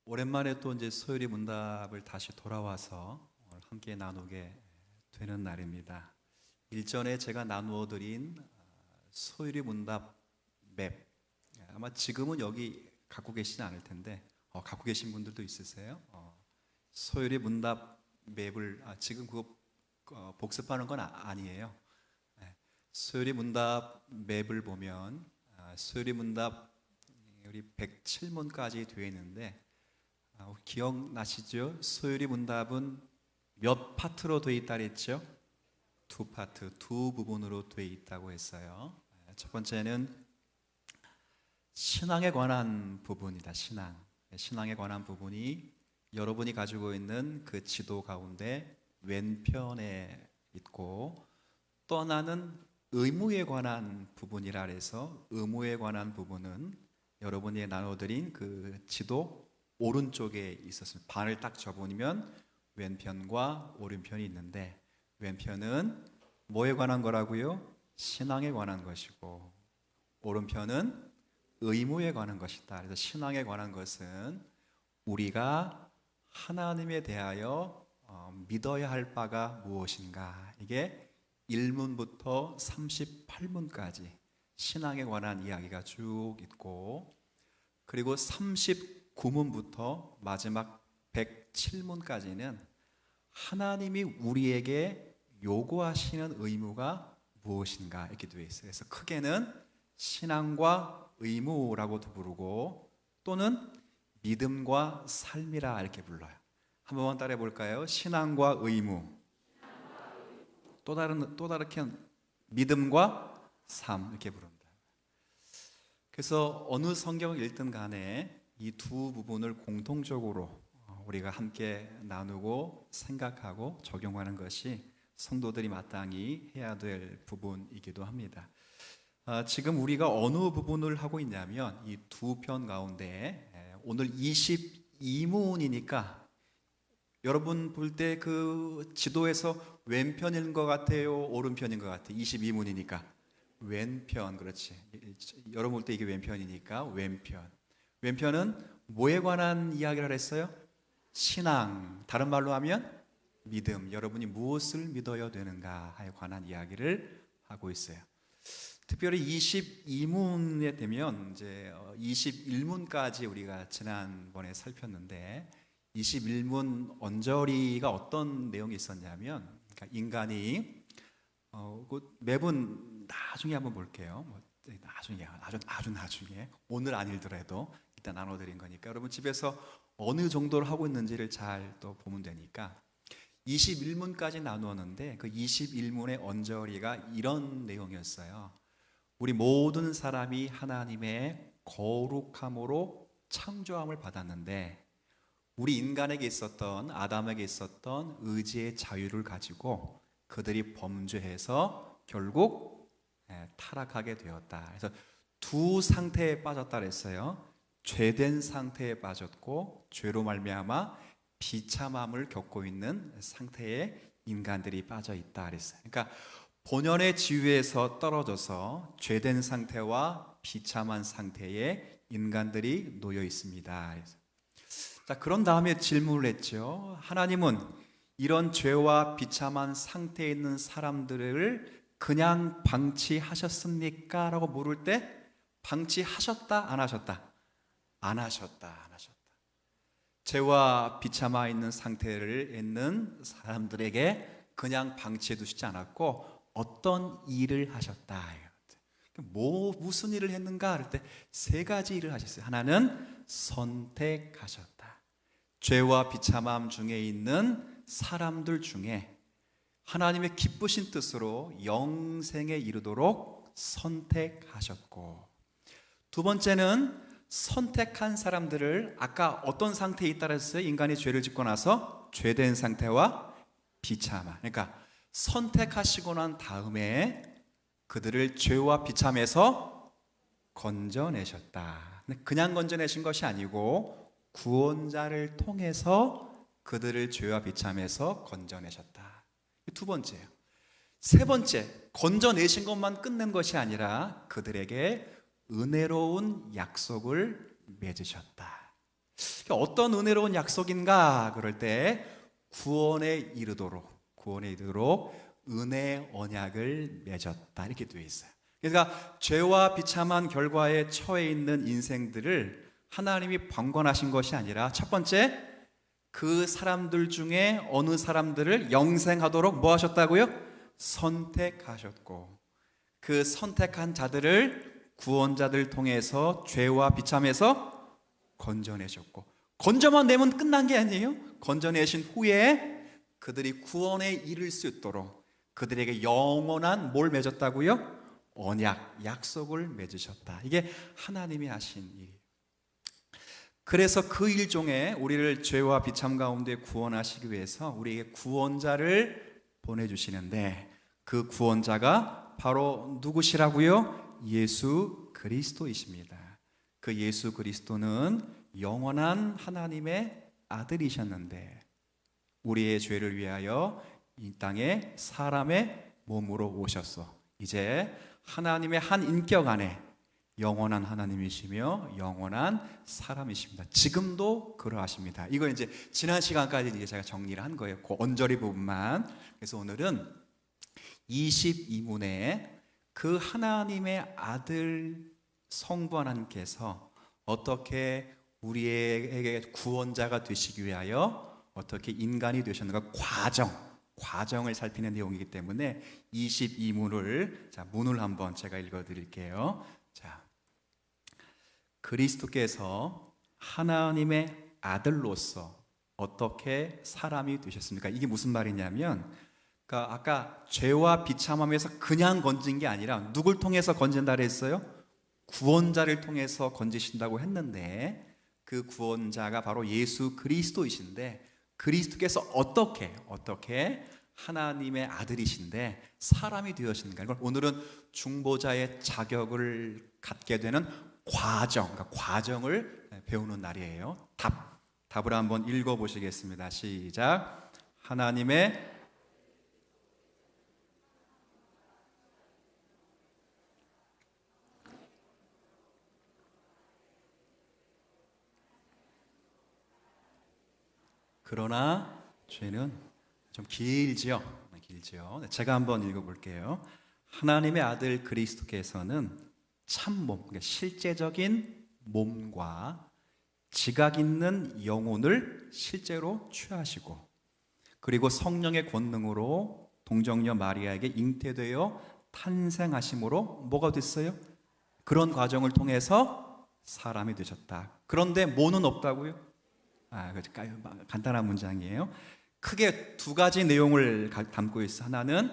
오랜만에 또 이제 소율이 문답을 다시 돌아와서 오늘 함께 나누게 되는 날입니다. 일전에 제가 나누어 드린 소율이 문답 맵, 아마 지금은 여기 갖고 계시지 않을 텐데 갖고 계신 분들도 있으세요? 소율이 문답 맵을 지금 그거 복습하는 건 아니에요. 소율이 문답 맵을 보면 소율이 문답 우리 107문까지 되어 있는데 기억나시죠? 소율이 문답은 몇 파트로 되어 있다 그랬죠? 두 파트, 두 부분으로 되어 있다고 했어요. 첫 번째는 신앙에 관한 부분이다. 신앙에 관한 부분이 여러분이 가지고 있는 그 지도 가운데 왼편에 있고, 떠나는 의무에 관한 부분이라 해서 의무에 관한 부분은 여러분이 나눠드린 그 지도 오른쪽에 있었습니다. 반을 딱 접으면 왼편과 오른편이 있는데, 왼편은 뭐에 관한 거라고요? 신앙에 관한 것이고, 오른편은 의무에 관한 것이다. 그래서 신앙에 관한 것은 우리가 하나님에 대하여 믿어야 할 바가 무엇인가, 이게 1문부터 38문까지 신앙에 관한 이야기가 쭉 있고, 그리고 39문부터 마지막 107문까지는 하나님이 우리에게 요구하시는 의무가 무엇인가 이렇게 되어 있어요. 그래서 크게는 신앙과 의무라고도 부르고, 또는 믿음과 삶이라 이렇게 불러요. 한 번만 따라해 볼까요? 신앙과 의무, 또 다르게 믿음과 삶 이렇게 부릅니다. 그래서 어느 성경을 읽든 간에 이 두 부분을 공통적으로 우리가 함께 나누고 생각하고 적용하는 것이 성도들이 마땅히 해야 될 부분이기도 합니다. 지금 우리가 어느 부분을 하고 있냐면 이 두 편 가운데 오늘 22문이니까 여러분 볼 때 그 지도에서 왼편인 것 같아요? 오른편인 것 같아요? 22문이니까 왼편, 그렇지. 여러분 볼 때 이게 왼편이니까 왼편. 왼편은 뭐에 관한 이야기를 했어요? 신앙, 다른 말로 하면 믿음. 여러분이 무엇을 믿어야 되는가에 관한 이야기를 하고 있어요. 특별히 22문에 되면 이제 21문까지 우리가 지난번에 살폈는데, 21문 언저리가 어떤 내용이 있었냐면, 그러니까 인간이 매번 나중에 한번 볼게요. 나중에 아주 나중에, 오늘 안 읽더라도 일단 나눠드린 거니까 여러분 집에서 어느 정도를 하고 있는지를 잘 또 보면 되니까 21문까지 나누었는데, 그 21문의 언저리가 이런 내용이었어요. 우리 모든 사람이 하나님의 거룩함으로 창조함을 받았는데, 우리 인간에게 있었던, 아담에게 있었던 의지의 자유를 가지고 그들이 범죄해서 결국 타락하게 되었다. 그래서 두 상태에 빠졌다 그랬어요. 죄된 상태에 빠졌고, 죄로 말미암아 비참함을 겪고 있는 상태에 인간들이 빠져 있다 그랬어요. 그러니까 본연의 지위에서 떨어져서 죄된 상태와 비참한 상태에 인간들이 놓여 있습니다. 자, 그런 다음에 질문을 했죠. 하나님은 이런 죄와 비참한 상태에 있는 사람들을 그냥 방치하셨습니까? 라고 물을 때 방치하셨다, 안 하셨다? 안 하셨다. 죄와 비참하 있는 상태를 있는 사람들에게 그냥 방치해 두시지 않았고, 어떤 일을 하셨다. 무슨 일을 했는가 할 때 세 가지 일을 하셨어요. 하나는 선택하셨다. 죄와 비참함 중에 있는 사람들 중에 하나님의 기쁘신 뜻으로 영생에 이르도록 선택하셨고, 두 번째는 선택한 사람들을 아까 어떤 상태에 있다 그랬어요? 인간이 죄를 짓고 나서 죄된 상태와 비참함. 그러니까 선택하시고 난 다음에 그들을 죄와 비참에서 건져내셨다. 그냥 건져내신 것이 아니고 구원자를 통해서 그들을 죄와 비참에서 건져내셨다. 두 번째예요. 세 번째, 건져내신 것만 끝낸 것이 아니라 그들에게 은혜로운 약속을 맺으셨다. 어떤 은혜로운 약속인가? 그럴 때 구원에 이르도록 은혜 언약을 맺었다 이렇게 되어 있어요. 그러니까 죄와 비참한 결과에 처해 있는 인생들을 하나님이 방관하신 것이 아니라 첫 번째 그 사람들 중에 어느 사람들을 영생하도록 뭐 하셨다고요? 선택하셨고 그 선택한 자들을 구원자들 통해서 죄와 비참에서 건져내셨고 건져만 내면 끝난 게 아니에요. 건져내신 후에 그들이 구원에 이를 수 있도록 그들에게 영원한 뭘 맺었다고요? 언약, 약속을 맺으셨다. 이게 하나님이 하신 일이에요. 그래서 그 일 중에 우리를 죄와 비참 가운데 구원하시기 위해서 우리에게 구원자를 보내주시는데 그 구원자가 바로 누구시라고요? 예수 그리스도이십니다. 그 예수 그리스도는 영원한 하나님의 아들이셨는데 우리의 죄를 위하여 이 땅에 사람의 몸으로 오셨어. 이제 하나님의 한 인격 안에 영원한 하나님이시며 영원한 사람이십니다. 지금도 그러하십니다. 이거 이제 지난 시간까지 이제 제가 정리를 한 거예요. 그 언저리 부분만. 그래서 오늘은 22문에 그 하나님의 아들 성부 하나님께서 어떻게 우리에게 구원자가 되시기 위하여 어떻게 인간이 되셨는가 과정을 살피는 내용이기 때문에 22문을 문을 한번 제가 읽어 드릴게요. 자, 그리스도께서 하나님의 아들로서 어떻게 사람이 되셨습니까? 이게 무슨 말이냐면 그러니까 아까 죄와 비참함에서 그냥 건진 게 아니라 누굴 통해서 건진다 그랬어요? 구원자를 통해서 건지신다고 했는데 그 구원자가 바로 예수 그리스도이신데 그리스도께서 어떻게 하나님의 아들이신데 사람이 되었는가? 이걸 오늘은 중보자의 자격을 갖게 되는 그러니까 과정을 배우는 날이에요. 답을 한번 읽어보시겠습니다. 시작. 하나님의 그러나 죄는 좀 길지요. 제가 한번 읽어볼게요. 하나님의 아들 그리스도께서는 참몸, 그러니까 실제적인 몸과 지각 있는 영혼을 실제로 취하시고 그리고 성령의 권능으로 동정녀 마리아에게 잉태되어 탄생하심으로 뭐가 됐어요? 그런 과정을 통해서 사람이 되셨다. 그런데 뭐는 없다고요? 간단한 문장이에요. 크게 두 가지 내용을 담고 있어. 하나는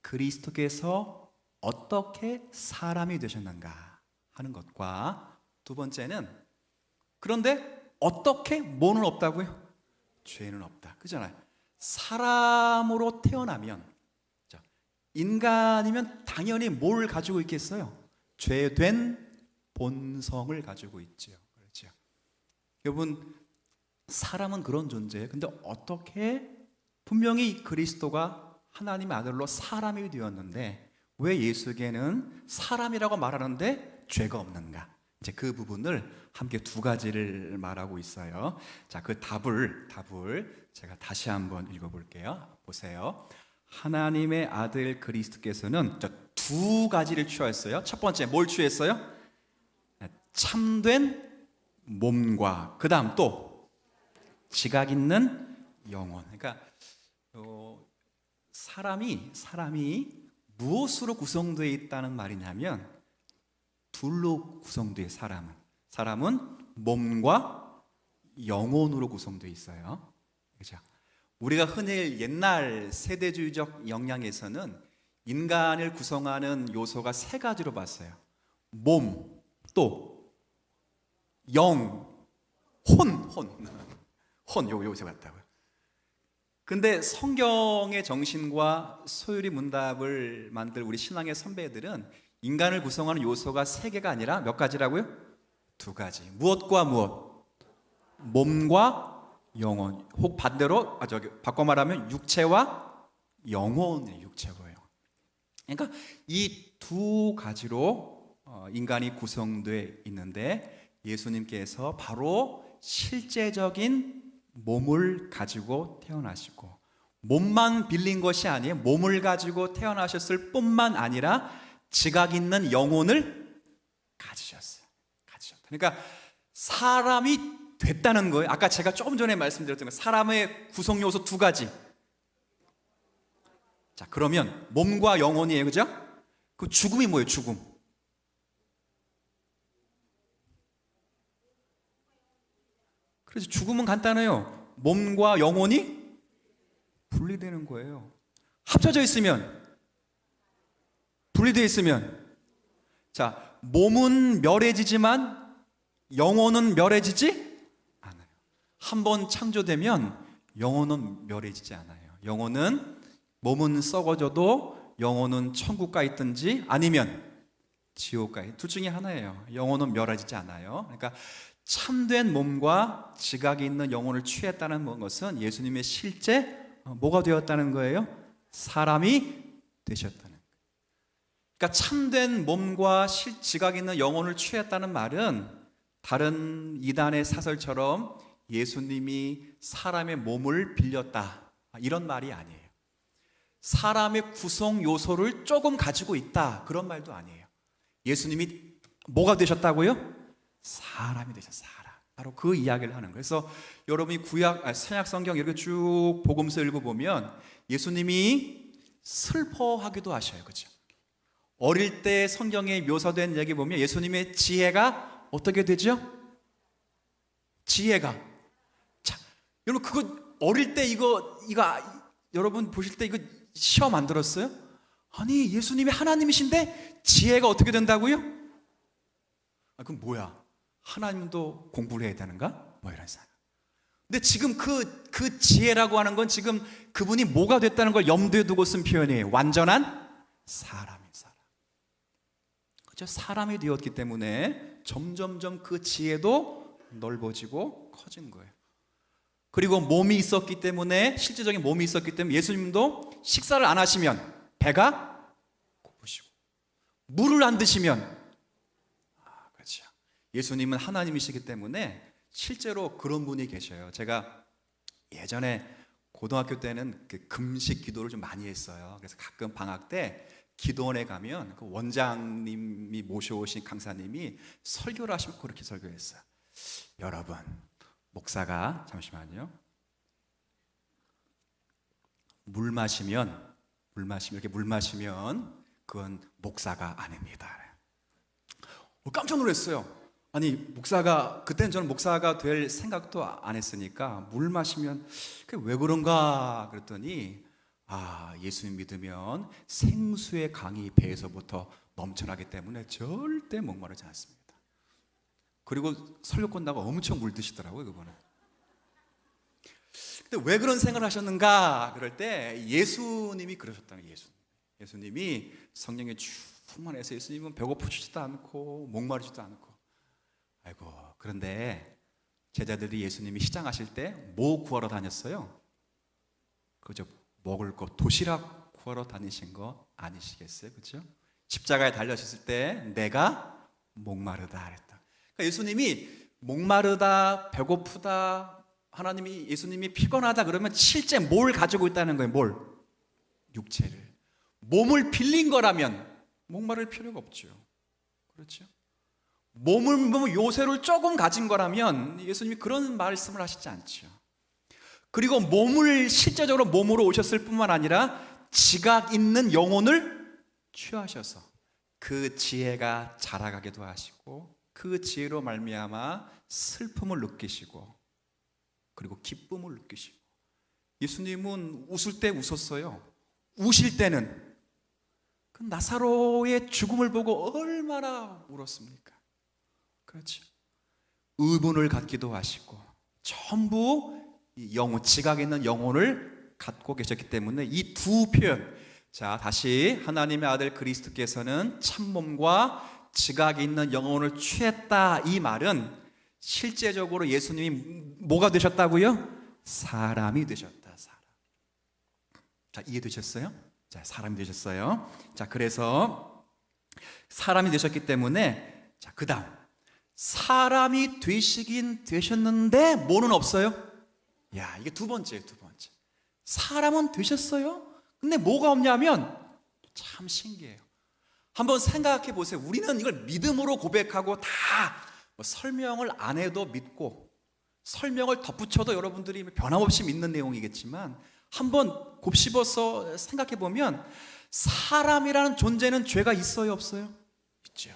그리스도께서 어떻게 사람이 되셨는가 하는 것과 두 번째는 그런데 어떻게 뭐는 없다고요? 죄는 없다. 그잖아요. 사람으로 태어나면 인간이면 당연히 뭘 가지고 있겠어요? 죄된 본성을 가지고 있죠. 그렇죠. 여러분 사람은 그런 존재예요. 근데 어떻게 분명히 그리스도가 하나님의 아들로 사람이 되었는데 왜 예수에게는 사람이라고 말하는데 죄가 없는가? 이제 그 부분을 함께 두 가지를 말하고 있어요. 자, 그 답을 제가 다시 한번 읽어볼게요. 보세요. 하나님의 아들 그리스도께서는 두 가지를 취하였어요. 첫 번째 뭘 취했어요? 참된 몸과 그 다음 또 지각 있는 영혼. 그러니까 사람이 무엇으로 구성되어 있다는 말이냐면 둘로 구성되어 사람은 몸과 영혼으로 구성되어 있어요. 그렇죠? 우리가 흔히 옛날 세대주의적 영향에서는 인간을 구성하는 요소가 세 가지로 봤어요. 몸, 또 영, 요새 봤다고요. 근데 성경의 정신과 소율이 문답을 만들 우리 신앙의 선배들은 인간을 구성하는 요소가 세 개가 아니라 몇 가지라고요? 두 가지. 무엇과 무엇? 몸과 영혼. 혹 반대로 바꿔 말하면 육체와 영혼의 육체고요. 그러니까 이 두 가지로 인간이 구성되어 있는데 예수님께서 바로 실제적인 몸을 가지고 태어나시고, 몸만 빌린 것이 아니에요. 몸을 가지고 태어나셨을 뿐만 아니라 지각 있는 영혼을 가지셨어요. 그러니까 사람이 됐다는 거예요. 아까 제가 조금 전에 말씀드렸던 거, 사람의 구성 요소 두 가지. 자, 그러면 몸과 영혼이에요, 그죠? 그 죽음이 뭐예요? 죽음. 그래서 죽음은 간단해요. 몸과 영혼이 분리되는 거예요. 합쳐져 있으면, 분리되어 있으면, 자, 몸은 멸해지지만 영혼은 멸해지지 않아요. 한번 창조되면 영혼은 멸해지지 않아요. 영혼은, 몸은 썩어져도 영혼은 천국 가 있든지 아니면 지옥 가 있든지 둘 중에 하나예요. 영혼은 멸해지지 않아요. 그러니까 참된 몸과 지각이 있는 영혼을 취했다는 것은 예수님의 실제 뭐가 되었다는 거예요? 사람이 되셨다는 거예요. 그러니까 참된 몸과 지각이 있는 영혼을 취했다는 말은 다른 이단의 사설처럼 예수님이 사람의 몸을 빌렸다, 이런 말이 아니에요. 사람의 구성 요소를 조금 가지고 있다, 그런 말도 아니에요. 예수님이 뭐가 되셨다고요? 사람이 되셨어요. 사람. 바로 그 이야기를 하는 거예요. 그래서 여러분이 신약 성경 이렇게 쭉 복음서 읽어보면 예수님이 슬퍼하기도 하셔요. 그렇죠? 어릴 때 성경에 묘사된 얘기 보면 예수님의 지혜가 어떻게 되죠? 지혜가. 자, 여러분 그거 어릴 때 이거 여러분 보실 때 이거 시험 안 들었어요? 아니, 예수님이 하나님이신데 지혜가 어떻게 된다고요? 아, 그럼 뭐야? 하나님도 공부를 해야 되는가? 뭐 이런 생각. 근데 지금 그 지혜라고 하는 건 지금 그분이 뭐가 됐다는 걸 염두에 두고 쓴 표현이에요. 완전한 사람인 사람. 그렇죠? 사람이 되었기 때문에 점점점 그 지혜도 넓어지고 커진 거예요. 그리고 몸이 있었기 때문에, 실제적인 몸이 있었기 때문에 예수님도 식사를 안 하시면 배가 고프시고, 물을 안 드시면, 그렇죠, 예수님은 하나님이시기 때문에 실제로 그런 분이 계셔요. 제가 예전에 고등학교 때는 그 금식 기도를 좀 많이 했어요. 그래서 가끔 방학 때 기도원에 가면 그 원장님이 모셔오신 강사님이 설교를 하시면 그렇게 설교했어요. 여러분, 목사가, 잠시만요, 물 마시면 이렇게 물 마시면 그건 목사가 아닙니다. 깜짝 놀랐어요. 아니, 목사가, 그때는 저는 목사가 될 생각도 안 했으니까 물 마시면 그게 왜 그런가 그랬더니, 예수님 믿으면 생수의 강이 배에서부터 넘쳐나기 때문에 절대 목마르지 않습니다. 그리고 설교 끝나고 엄청 물 드시더라고요, 그분은. 근데 왜 그런 생각을 하셨는가 그럴 때 예수님이 그러셨다는 거예요. 예수님이 성령에 충만해서 예수님은 배고프지도 않고 목마르지도 않고. 아이고, 그런데 제자들이 예수님이 시장 가실 때 뭐 구하러 다녔어요? 그죠? 먹을 거, 도시락 구하러 다니신 거 아니시겠어요? 그죠? 십자가에 달려셨을 때 내가 목마르다 그랬다. 그러니까 예수님이 목마르다, 배고프다, 예수님이 피곤하다 그러면 실제 뭘 가지고 있다는 거예요? 뭘? 육체를. 몸을 빌린 거라면 목마를 필요가 없죠. 그렇죠? 몸을, 요새를 조금 가진 거라면 예수님이 그런 말씀을 하시지 않죠. 그리고 몸을 실제적으로 몸으로 오셨을 뿐만 아니라 지각 있는 영혼을 취하셔서 그 지혜가 자라가기도 하시고, 그 지혜로 말미암아 슬픔을 느끼시고, 그리고 기쁨을 느끼시고. 예수님은 웃을 때 웃었어요. 우실 때는 그 나사로의 죽음을 보고 얼마나 울었습니까? 그렇죠. 의문을 갖기도 하시고, 전부 영혼, 지각 있는 영혼을 갖고 계셨기 때문에 이 두 표현, 자, 다시 하나님의 아들 그리스도께서는 참몸과 지각이 있는 영혼을 취했다, 이 말은 실제적으로 예수님이 뭐가 되셨다고요? 사람이 되셨다. 사람. 자, 이해되셨어요? 자, 사람이 되셨어요. 자, 그래서 사람이 되셨기 때문에, 자, 그 다음, 사람이 되시긴 되셨는데 뭐는 없어요? 야, 이게 두 번째. 사람은 되셨어요. 근데 뭐가 없냐면 참 신기해요. 한번 생각해 보세요. 우리는 이걸 믿음으로 고백하고 다 설명을 안 해도 믿고 설명을 덧붙여도 여러분들이 변함없이 믿는 내용이겠지만 한번 곱씹어서 생각해 보면 사람이라는 존재는 죄가 있어요, 없어요? 있죠.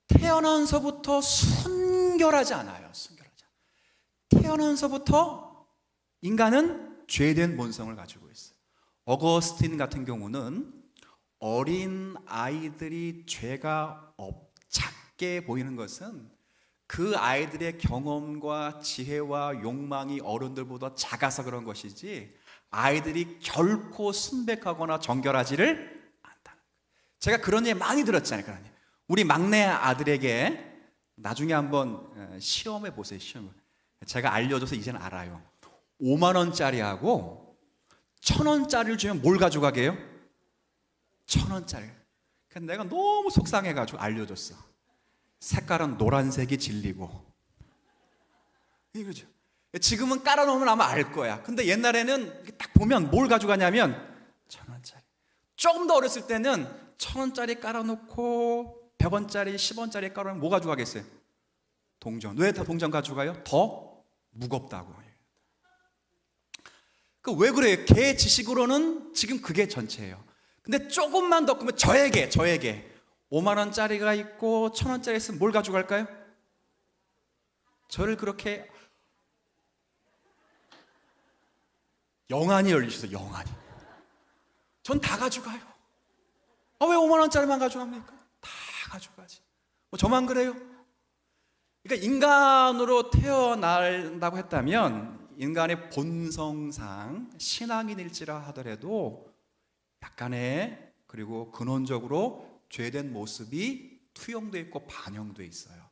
태어나서부터 순결하지 않아요. 태어나서부터 인간은 죄된 본성을 가지고 있어요. 어거스틴 같은 경우는 어린 아이들이 죄가 작게 보이는 것은 그 아이들의 경험과 지혜와 욕망이 어른들보다 작아서 그런 것이지 아이들이 결코 순백하거나 정결하지를 않다는 거예요. 제가 그런 얘기 많이 들었잖아요. 그런 얘기. 우리 막내 아들에게 나중에 한번 시험해 보세요. 제가 알려줘서 이제는 알아요. 5만 원짜리하고 1,000원짜리를 주면 뭘 가져가게 해요? 1,000원짜리. 근데 내가 너무 속상해가지고 알려줬어. 색깔은 노란색이 진리고. 이거죠. 지금은 깔아놓으면 아마 알 거야. 근데 옛날에는 딱 보면 뭘 가져가냐면 1,000원짜리. 조금 더 어렸을 때는 1,000원짜리 깔아놓고 100원짜리, 10원짜리 깔아놓으면 뭐 가져가겠어요? 동전. 왜 다 동전 가져가요? 더 무겁다고. 왜 그래요? 걔 지식으로는 지금 그게 전체예요. 근데 조금만 더 크면 저에게 5만 원짜리가 있고 1,000원짜리 있으면 뭘 가져갈까요? 저를 그렇게 영안이 열리셔서 영안이. 전 다 가져가요. 왜 5만 원짜리만 가져갑니까? 다 가져가지. 저만 그래요? 그러니까 인간으로 태어난다고 했다면 인간의 본성상 신앙인일지라 하더라도 약간의 그리고 근원적으로 죄된 모습이 투영되어 있고 반영되어 있어요.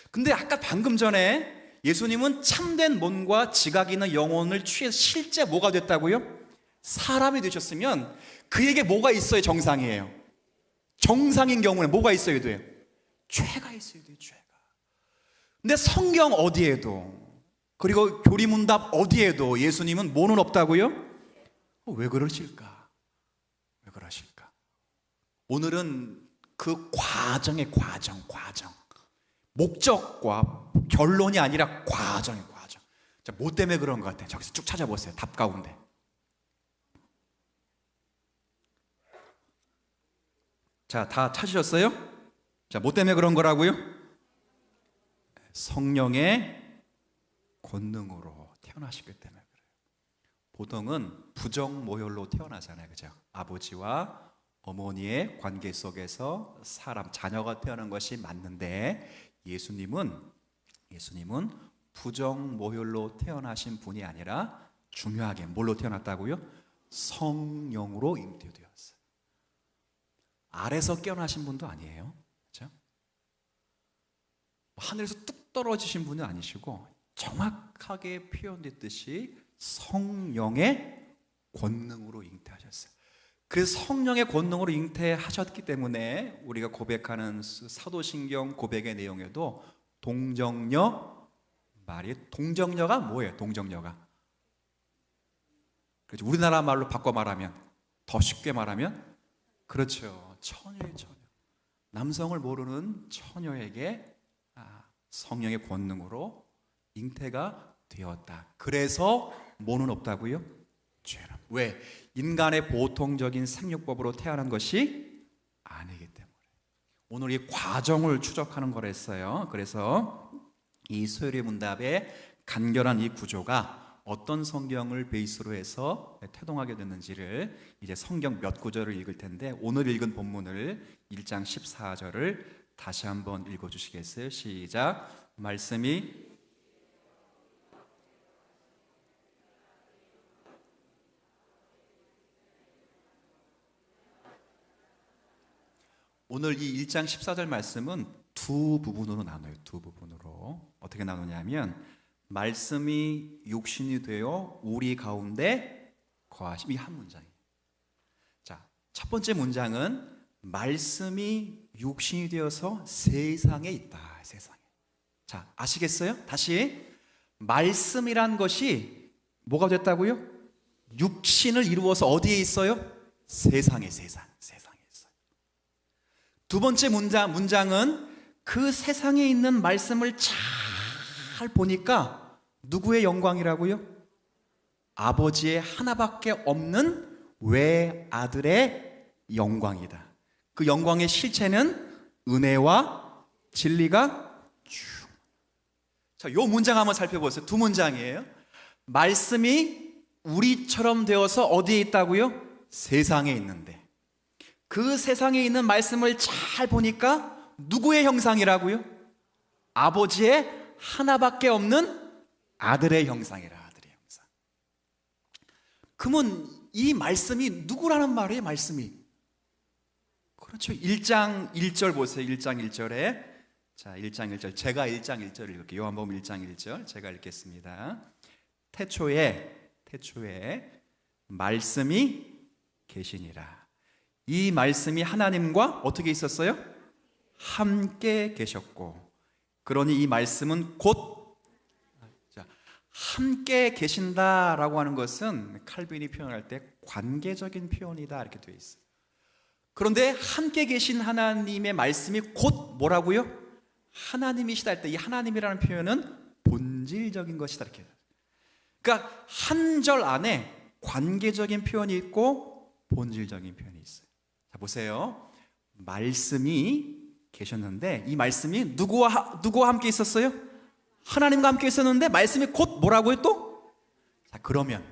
근데 아까 방금 전에 예수님은 참된 몸과 지각 있는 영혼을 취해서 실제 뭐가 됐다고요? 사람이 되셨으면 그에게 뭐가 있어야 정상이에요? 정상인 경우에 뭐가 있어야 돼요? 죄가 있어야 돼요. 죄가. 근데 성경 어디에도 그리고 교리문답 어디에도 예수님은 뭐는 없다고요? 왜 그러실까? 오늘은 그 과정의 과정. 목적과 결론이 아니라 과정의 과정. 자, 뭐 때문에 그런 것 같아요? 저기서 쭉 찾아보세요. 답 가운데. 자, 다 찾으셨어요? 자, 뭐 때문에 그런 거라고요? 성령의 권능으로 태어나시기 때문에 그래요. 보통은 부정모혈로 태어나잖아요. 그죠? 아버지와 어머니의 관계 속에서 자녀가 태어난 것이 맞는데 예수님은 부정모혈로 태어나신 분이 아니라 중요하게 뭘로 태어났다고요? 성령으로 잉태되었어요. 아래서 깨어나신 분도 아니에요. 그렇죠? 하늘에서 뚝 떨어지신 분은 아니시고 정확하게 표현됐듯이 성령의 권능으로 잉태하셨어요. 그래서 성령의 권능으로 잉태하셨기 때문에 우리가 고백하는 사도신경 고백의 내용에도 동정녀 말이 동정녀가 뭐예요? 동정녀가 그렇죠. 우리나라 말로 바꿔 말하면 더 쉽게 말하면 그렇죠. 처녀의 처녀. 남성을 모르는 처녀에게 성령의 권능으로 잉태가 되었다. 그래서 뭐는 없다고요? 죄는. 왜? 인간의 보통적인 생육법으로 태어난 것이 아니기 때문에. 오늘 이 과정을 추적하는 거랬어요. 그래서 이 소요리 문답의 간결한 이 구조가 어떤 성경을 베이스로 해서 태동하게 됐는지를 이제 성경 몇 구절을 읽을 텐데 오늘 읽은 본문을 1장 14절을 다시 한번 읽어주시겠어요? 시작. 말씀이 오늘 이 1장 14절 말씀은 두 부분으로 나눠요. 두 부분으로. 어떻게 나누냐면 말씀이 육신이 되어 우리 가운데 거하심. 이 한 문장이에요. 자, 첫 번째 문장은 말씀이 육신이 되어서 세상에 있다. 세상에. 자, 아시겠어요? 다시 말씀이란 것이 뭐가 됐다고요? 육신을 이루어서 어디에 있어요? 세상에 있어요. 두 번째 문장은 그 세상에 있는 말씀을 잘 보니까 누구의 영광이라고요? 아버지의 하나밖에 없는 외아들의 영광이다. 그 영광의 실체는 은혜와 진리가 자, 요 문장 한번 살펴보세요. 두 문장이에요. 말씀이 우리처럼 되어서 어디에 있다고요? 세상에 있는데 그 세상에 있는 말씀을 잘 보니까 누구의 형상이라고요? 아버지의 하나밖에 없는 아들의 형상이라. 아들의 형상. 그러면 이 말씀이 누구라는 말이에요? 말씀이. 그렇죠. 1장 1절 보세요. 1장 1절에 자, 1장 1절. 제가 1장 1절을 읽을게요. 요한복음 1장 1절 제가 읽겠습니다. 태초에 말씀이 계시니라. 이 말씀이 하나님과 어떻게 있었어요? 함께 계셨고, 그러니 이 말씀은 곧 함께 계신다라고 하는 것은 칼빈이 표현할 때 관계적인 표현이다 이렇게 되어 있어요. 그런데 함께 계신 하나님의 말씀이 곧 뭐라고요? 하나님이시다 할 때 이 하나님이라는 표현은 본질적인 것이다 이렇게. 그러니까 한 절 안에 관계적인 표현이 있고 본질적인 표현이 있어요. 자, 보세요. 말씀이 계셨는데 이 말씀이 누구와 함께 있었어요? 하나님과 함께 있었는데 말씀이 곧 뭐라고요 또? 자, 그러면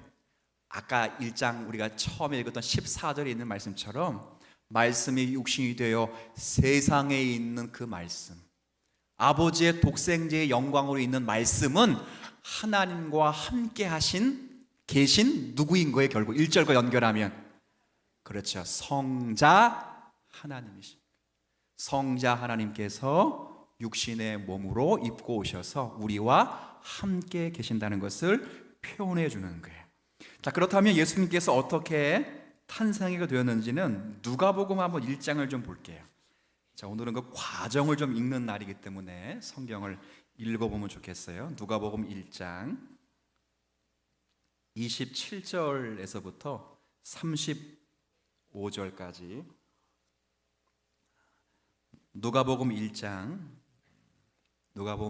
아까 1장 우리가 처음에 읽었던 14절에 있는 말씀처럼 말씀이 육신이 되어 세상에 있는 그 말씀, 아버지의 독생자의 영광으로 있는 말씀은 하나님과 함께 계신 누구인 거예요? 결국 1절과 연결하면 그렇죠. 성자 하나님이십니다. 성자 하나님께서 육신의 몸으로 입고 오셔서 우리와 함께 계신다는 것을 표현해 주는 거예요. 자, 그렇다면 예수님께서 어떻게 탄생하게 되었는지는 누가복음 한번 1장을 좀 볼게요. 자, 오늘은 그 과정을 좀 읽는 날이기 때문에 성경을 읽어보면 좋겠어요. 누가복음 1장 27절에서부터 35절까지 누가복음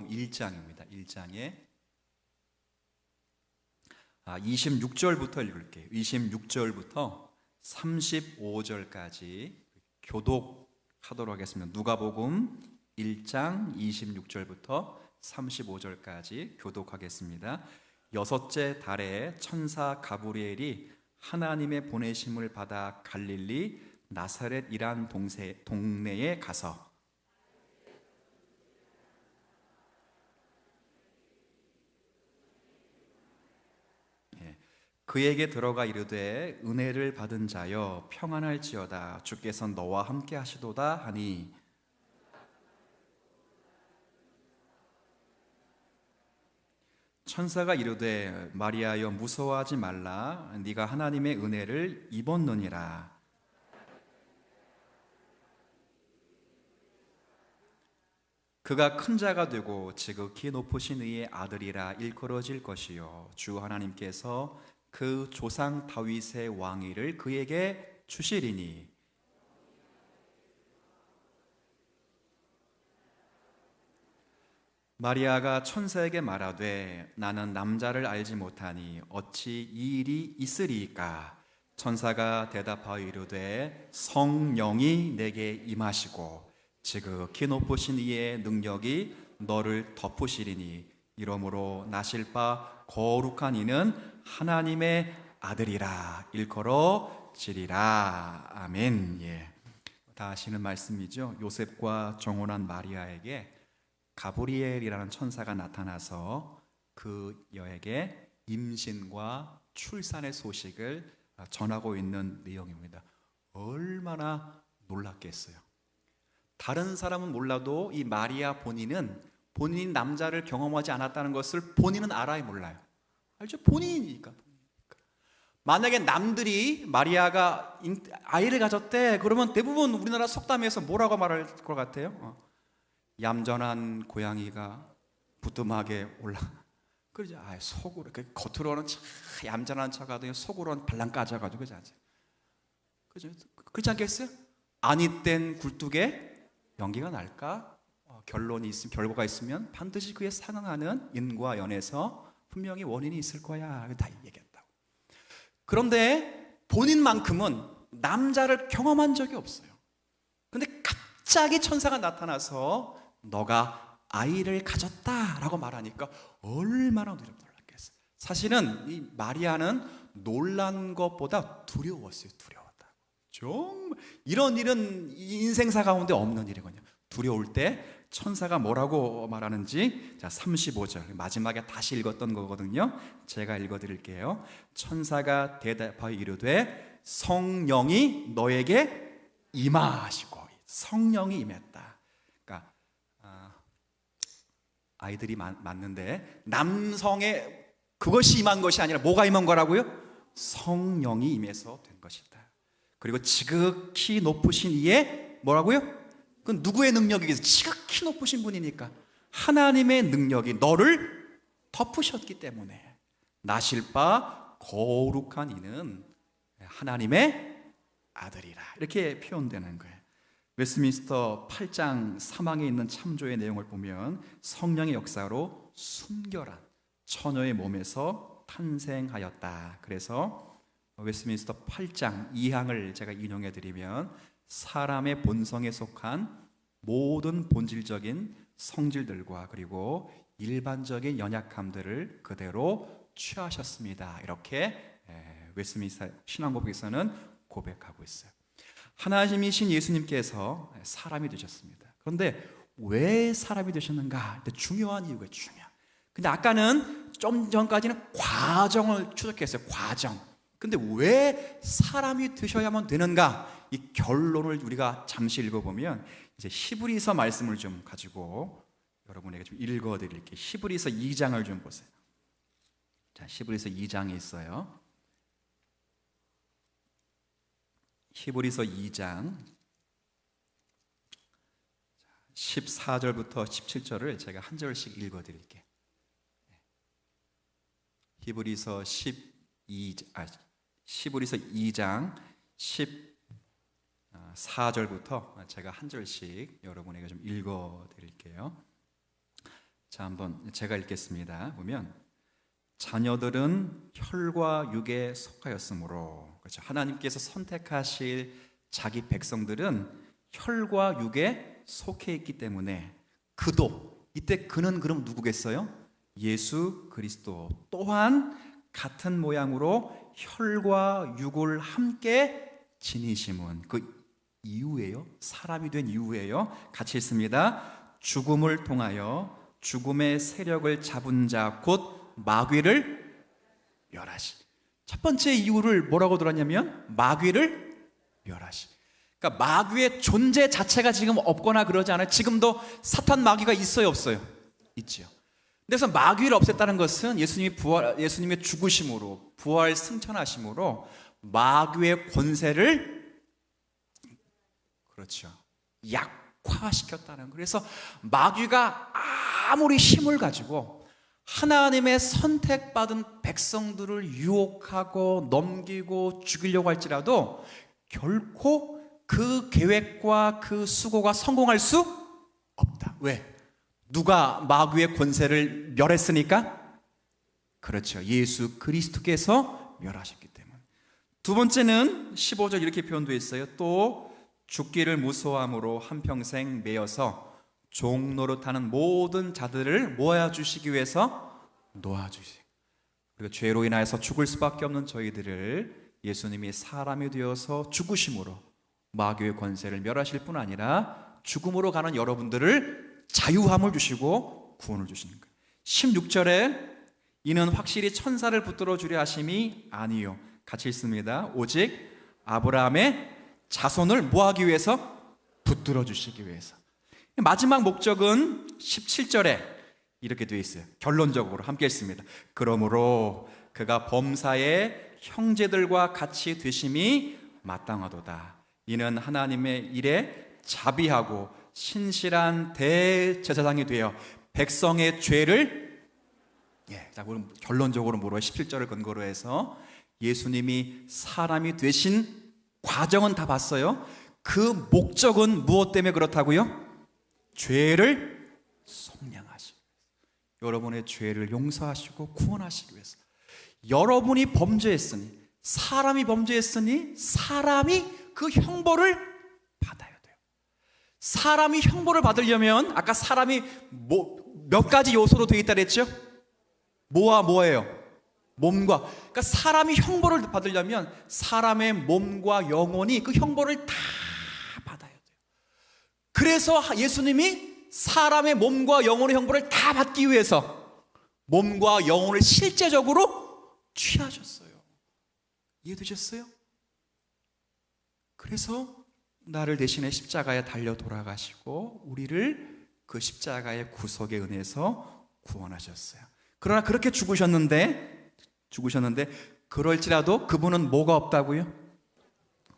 1장입니다. 1장에 26절부터 읽을게요. 26절부터 35절까지 교독하도록 하겠습니다. 누가복음 1장 26절부터 35절까지 교독하겠습니다. 여섯째 달에 천사 가브리엘이 하나님의 보내심을 받아 갈릴리 나사렛이란 동네에 가서 그에게 들어가 이르되 은혜를 받은 자여 평안할지어다 주께서 너와 함께 하시도다 하니 천사가 이르되 마리아여 무서워하지 말라 네가 하나님의 은혜를 입었느니라. 그가 큰 자가 되고 지극히 높으신 이의 아들이라 일컬어질 것이요 주 하나님께서 그 조상 다윗의 왕위를 그에게 주시리니 마리아가 천사에게 말하되 나는 남자를 알지 못하니 어찌 이 일이 있으리이까. 천사가 대답하여 이르되 성령이 내게 임하시고 지극히 높으신 이의 능력이 너를 덮으시리니 이러므로 나실 바 거룩한 이는 하나님의 아들이라 일컬어지리라. 아멘. 예. 다 아시는 말씀이죠. 요셉과 정혼한 마리아에게 가브리엘이라는 천사가 나타나서 그 여에게 임신과 출산의 소식을 전하고 있는 내용입니다. 얼마나 놀랐겠어요. 다른 사람은 몰라도 이 마리아 본인은 본인 남자를 경험하지 않았다는 것을 본인은 알아야 몰라요. 알죠? 본인이니까. 만약에 남들이 마리아가 아이를 가졌대 그러면 대부분 우리나라 속담에서 뭐라고 말할 것 같아요? 얌전한 고양이가 부뚜막에 올라. 그러지. 속으로 겉으로는 참 얌전한 척하더니 속으로는 발랑 까져가지고 그죠? 그렇지 않겠어요? 아니 땐 굴뚝에 연기가 날까? 결과가 있으면 반드시 그에 상응하는 인과 연에서 분명히 원인이 있을 거야. 다 얘기했다고. 그런데 본인만큼은 남자를 경험한 적이 없어요. 그런데 갑자기 천사가 나타나서 너가 아이를 가졌다라고 말하니까 얼마나 놀랐겠어요. 사실은 이 마리아는 놀란 것보다 두려웠어요. 두려웠다. 정말 이런 일은 인생사 가운데 없는 일이거든요. 두려울 때 천사가 뭐라고 말하는지, 자 35절 마지막에 다시 읽었던 거거든요. 제가 읽어드릴게요. 천사가 대답하여 이르되 성령이 너에게 임하시고. 성령이 임했다. 그러니까 아이들이 맞는데 남성의 그것이 임한 것이 아니라 뭐가 임한 거라고요? 성령이 임해서 된 것이다. 그리고 지극히 높으신 이의 뭐라고요? 그건 누구의 능력이겠어요? 지극히 높으신 분이니까 하나님의 능력이 너를 덮으셨기 때문에 나실 바 거룩한 이는 하나님의 아들이라. 이렇게 표현되는 거예요. 웨스트민스터 8장 3항에 있는 참조의 내용을 보면 성령의 역사로 순결한 처녀의 몸에서 탄생하였다. 그래서 웨스트민스터 8장 2항을 제가 인용해 드리면 사람의 본성에 속한 모든 본질적인 성질들과 그리고 일반적인 연약함들을 그대로 취하셨습니다. 이렇게 웨스트민스터 신앙고백에서는 고백하고 있어요. 하나님이신 예수님께서 사람이 되셨습니다. 그런데 왜 사람이 되셨는가? 중요한 이유가 중요해요. 근데 아까는 좀 전까지는 과정을 추적했어요. 과정. 근데 왜 사람이 되셔야만 되는가? 이 결론을 우리가 잠시 읽어보면 이제 히브리서 말씀을 좀 가지고 여러분에게 좀 읽어드릴게요. 히브리서 2장을 좀 보세요. 자, 히브리서 2장에 있어요. 히브리서 2장 14절부터 17절을 제가 한 절씩 읽어드릴게요. 히브리서 2장 14절부터 제가 한 절씩 여러분에게 좀 읽어드릴게요. 자, 한번 제가 읽겠습니다. 보면 자녀들은 혈과 육에 속하였으므로, 그렇죠. 하나님께서 선택하실 자기 백성들은 혈과 육에 속해 있기 때문에 그도, 이때 그는 그럼 누구겠어요? 예수 그리스도 또한 같은 모양으로 혈과 육을 함께 지니심은 그 이후에요. 사람이 된 이후에요. 같이 읽습니다. 죽음을 통하여 죽음의 세력을 잡은 자 곧 마귀를 멸하시. 첫 번째 이유를 뭐라고 들었냐면 마귀를 멸하시. 그러니까 마귀의 존재 자체가 지금 없거나 그러지 않아요. 지금도 사탄 마귀가 있어요, 없어요? 있지요. 그래서 마귀를 없앴다는 것은 예수님의 죽으심으로 부활 승천하심으로 마귀의 권세를, 그렇죠, 약화시켰다는 거예요. 그래서 마귀가 아무리 힘을 가지고 하나님의 선택받은 백성들을 유혹하고 넘기고 죽이려고 할지라도 결코 그 계획과 그 수고가 성공할 수 없다. 왜? 누가 마귀의 권세를 멸했으니까? 그렇죠. 예수 그리스도께서 멸하셨기 때문에. 두 번째는 15절 이렇게 표현되어 있어요. 또 죽기를 무서워함으로 한평생 매여서 종노릇하는 모든 자들을 모아주시기 위해서 놓아주시. 그리고 죄로 인하여서 죽을 수밖에 없는 저희들을 예수님이 사람이 되어서 죽으심으로 마귀의 권세를 멸하실 뿐 아니라 죽음으로 가는 여러분들을 자유함을 주시고 구원을 주시는 거예요. 16절에 이는 확실히 천사를 붙들어 주려 하심이 아니요, 같이 읽습니다. 오직 아브라함의 자손을 뭐하기 위해서? 붙들어 주시기 위해서. 마지막 목적은 17절에 이렇게 되어 있어요. 결론적으로 함께 읽습니다. 그러므로 그가 범사에 형제들과 같이 되심이 마땅하도다. 이는 하나님의 일에 자비하고 신실한 대제사장이 되어 백성의 죄를 자, 그럼 결론적으로 뭐로 17절을 근거로 해서 예수님이 사람이 되신 과정은 다 봤어요. 그 목적은 무엇 때문에 그렇다고요? 죄를 속량하시고 여러분의 죄를 용서하시고 구원하시기 위해서. 여러분이 범죄했으니, 사람이 범죄했으니 사람이 그 형벌을 받아야 돼요. 사람이 형벌을 받으려면 아까 사람이 몇 가지 요소로 되어 있다 그랬죠? 뭐와 뭐예요? 몸과. 그러니까 사람이 형벌을 받으려면 사람의 몸과 영혼이 그 형벌을 다 받아야 돼요. 그래서 예수님이 사람의 몸과 영혼의 형벌을 다 받기 위해서 몸과 영혼을 실제적으로 취하셨어요. 이해되셨어요? 그래서 나를 대신해 십자가에 달려 돌아가시고 우리를 그 십자가의 구속의 은혜에서 구원하셨어요. 그러나 그렇게 죽으셨는데 그럴지라도 그분은 뭐가 없다고요?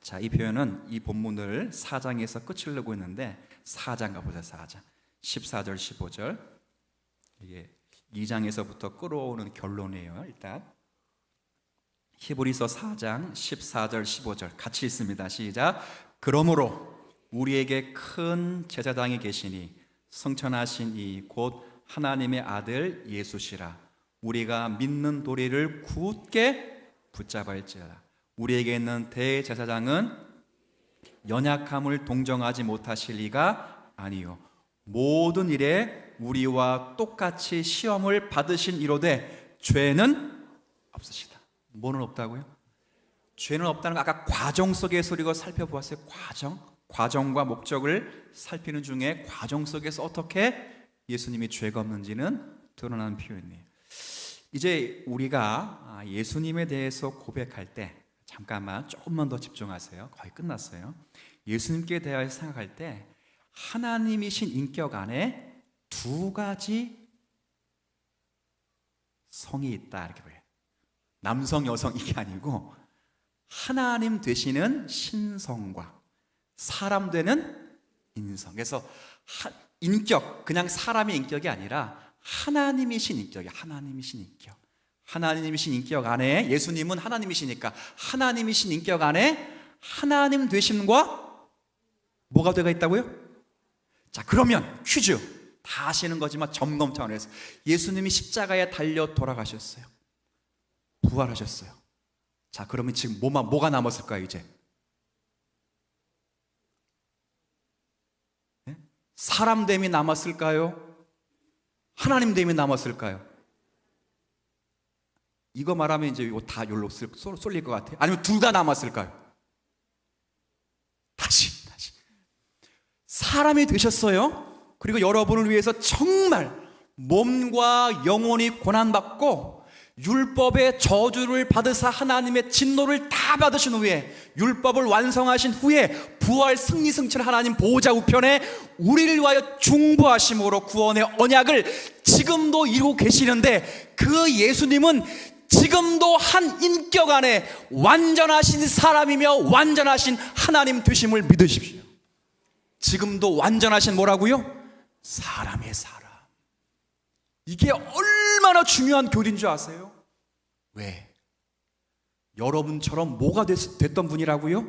자, 이 표현은 이 본문을 4장에서 끝을 내고 있는데 4장 가보자. 4장 14절 15절 이게 2장에서부터 끌어오는 결론이에요. 일단 히브리서 4장 14절 15절 같이 읽습니다. 시작. 그러므로 우리에게 큰 제사장이 계시니 성천하신 이 곧 하나님의 아들 예수시라. 우리가 믿는 도리를 굳게 붙잡을지어다. 우리에게 있는 대제사장은 연약함을 동정하지 못하실 리가 아니요 모든 일에 우리와 똑같이 시험을 받으신 이로되 죄는 없으시다. 뭐는 없다고요? 죄는 없다는 거 아까 과정 속에서 우리가 살펴보았어요. 과정과 목적을 살피는 중에 과정 속에서 어떻게 예수님이 죄가 없는지는 드러나는 표현이에요. 이제 우리가 예수님에 대해서 고백할 때 잠깐만 조금만 더 집중하세요. 거의 끝났어요. 예수님께 대하여 생각할 때 하나님이신 인격 안에 두 가지 성이 있다 이렇게 봐요. 남성, 여성 이게 아니고 하나님 되시는 신성과 사람 되는 인성. 그래서 인격, 그냥 사람의 인격이 아니라 하나님이신 인격이에요. 하나님이신 인격. 하나님이신 인격 안에 예수님은 하나님이시니까 하나님이신 인격 안에 하나님 되심과 뭐가 되어 있다고요? 자, 그러면 퀴즈 다 아시는 거지만 점검 차원에서 예수님이 십자가에 달려 돌아가셨어요. 부활하셨어요. 자, 그러면 지금 뭐가 남았을까요, 이제? 네? 사람됨이 남았을까요? 하나님됨이 남았을까요? 이거 말하면 이제 이거 다 여기로 쏠릴 것 같아요. 아니면 둘 다 남았을까요? 다시. 사람이 되셨어요. 그리고 여러분을 위해서 정말 몸과 영혼이 고난받고 율법의 저주를 받으사 하나님의 진노를 다 받으신 후에 율법을 완성하신 후에 부활 승리 승천 하나님 보호자 우편에 우리를 위하여 중보하심으로 구원의 언약을 지금도 이루고 계시는데 그 예수님은 지금도 한 인격 안에 완전하신 사람이며 완전하신 하나님 되심을 믿으십시오. 지금도 완전하신 뭐라고요? 사람의 사람. 이게 얼마나 중요한 교리인 줄 아세요? 왜? 여러분처럼 뭐가 됐던 분이라고요?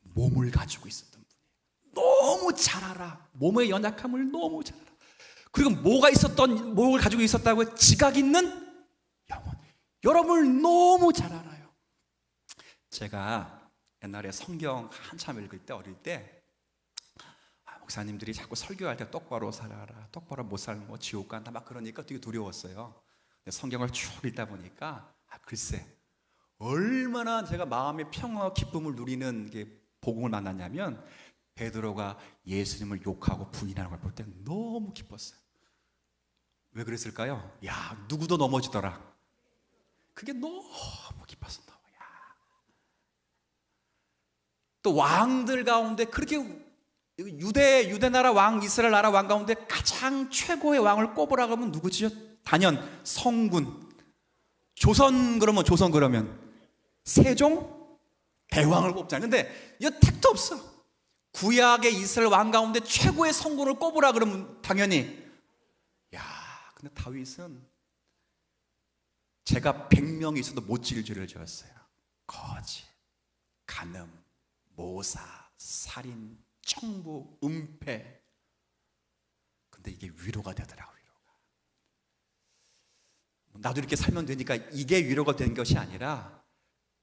몸을 가지고 있었던 분이에요. 너무 잘 알아. 몸의 연약함을 너무 잘 알아. 그리고 몸을 가지고 있었다고요? 지각 있는 영혼. 여러분을 너무 잘 알아요. 제가 옛날에 성경 한참 읽을 때 어릴 때 목사님들이 자꾸 설교할 때 똑바로 살아라, 똑바로 못 살면 뭐 지옥 간다 막 그러니까 되게 두려웠어요. 성경을 쭉 읽다 보니까 글쎄 얼마나 제가 마음의 평화와 기쁨을 누리는 게 복음을 만났냐면 베드로가 예수님을 욕하고 부인하는 걸 볼 때 너무 기뻤어요. 왜 그랬을까요? 야, 누구도 넘어지더라. 그게 너무 기뻤어. 또 왕들 가운데 그렇게 유대 나라 왕, 이스라엘 나라 왕 가운데 가장 최고의 왕을 꼽으라고 하면 누구지요? 단연 성군. 조선 그러면 세종 대왕을 뽑잖아요. 근데 이 택도 없어. 구약의 이스라엘 왕 가운데 최고의 성군을 꼽으라 그러면 당연히, 야, 근데 다윗은 제가 100명이 있어도 못 지을 죄를 지었어요. 거짓, 간음, 모사, 살인, 청부, 은폐. 근데 이게 위로가 되더라고요. 나도 이렇게 살면 되니까 이게 위로가 된 것이 아니라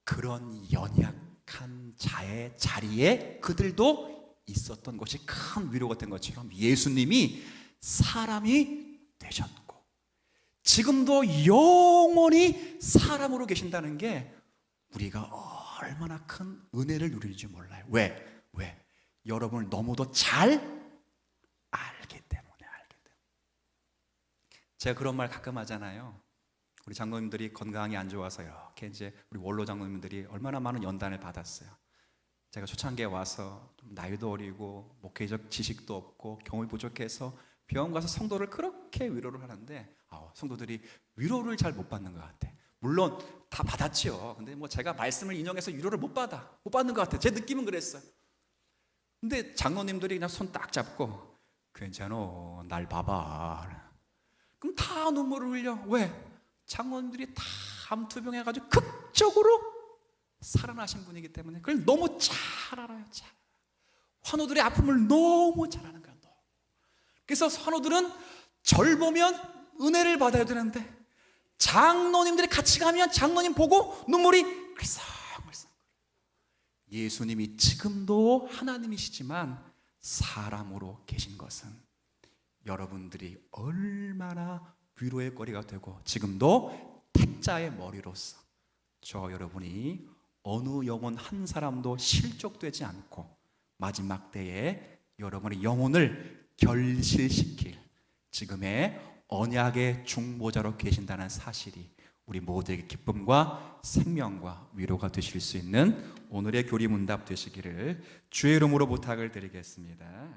그런 연약한 자의 자리에 그들도 있었던 것이 큰 위로가 된 것처럼 예수님이 사람이 되셨고 지금도 영원히 사람으로 계신다는 게 우리가 얼마나 큰 은혜를 누리는지 몰라요. 왜? 여러분을 너무도 잘 알기 때문에. 제가 그런 말 가끔 하잖아요. 우리 장로님들이 건강이 안 좋아서 이렇게 이제 우리 원로 장로님들이 얼마나 많은 연단을 받았어요. 제가 초창기에 와서 좀 나이도 어리고 목회적 지식도 없고 경험이 부족해서 병원 가서 성도를 그렇게 위로를 하는데 성도들이 위로를 잘 못 받는 것 같아. 물론 다 받았지요. 근데 뭐 제가 말씀을 인용해서 위로를 못 받는 것 같아. 제 느낌은 그랬어요. 근데 장로님들이 그냥 손 딱 잡고 괜찮어, 날 봐봐. 그럼 다 눈물을 흘려. 왜? 장로님들이 다 암투병해가지고 극적으로 살아나신 분이기 때문에 그걸 너무 잘 알아요. 환우들의 아픔을 너무 잘 아는 거야. 그래서 환우들은 절 보면 은혜를 받아야 되는데 장로님들이 같이 가면 장로님 보고 눈물이 글썽글썽. 예수님이 지금도 하나님이시지만 사람으로 계신 것은 여러분들이 얼마나 위로의 거리가 되고 지금도 택자의 머리로서 저 여러분이 어느 영혼 한 사람도 실족되지 않고 마지막 때에 여러분의 영혼을 결실시킬 지금의 언약의 중보자로 계신다는 사실이 우리 모두에게 기쁨과 생명과 위로가 되실 수 있는 오늘의 교리문답 되시기를 주의 이름으로 부탁을 드리겠습니다.